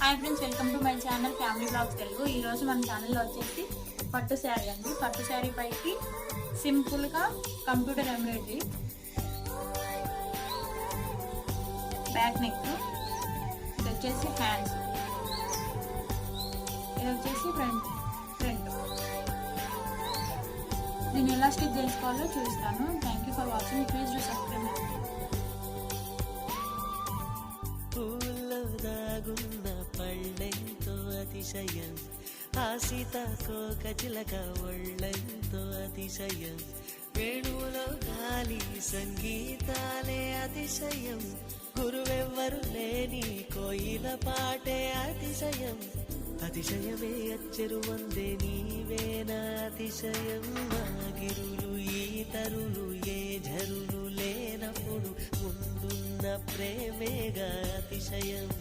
Hi friends, welcome to my channel family blogs Telugu. ఈరోజు మన ఛానల్లో వచ్చేసి పట్టు శారీ అండి. పట్టు శారీ పైకి సింపుల్గా కంప్యూటర్ ఎంబ్రాయిడరీ, బ్యాక్ నెక్, ఇది వచ్చేసి హ్యాండ్స్, ఇది వచ్చేసి ఫ్రంట్. దీన్ని ఎలా స్టిచ్ చేసుకోవాలో చూపిస్తాను. Thank you for watching. Please do subscribe. పూలదాగున్న పళ్ళెంతో అతిశయం, ఆ సీతాకోక చిలక ఒళ్ళెంతో అతిశయం, వేణువులో గాలి సంగీతాలే అతిశయం, గురువెవ్వరు లేని కోయిల పాటే అతిశయం, అతిశయమే అచ్చెరు వందే నీవేనా అతిశయం, గిరులు ఈ తరులు ఏ ఝరులు లేనప్పుడు ముందున్న ప్రేమేగా అతిశయం.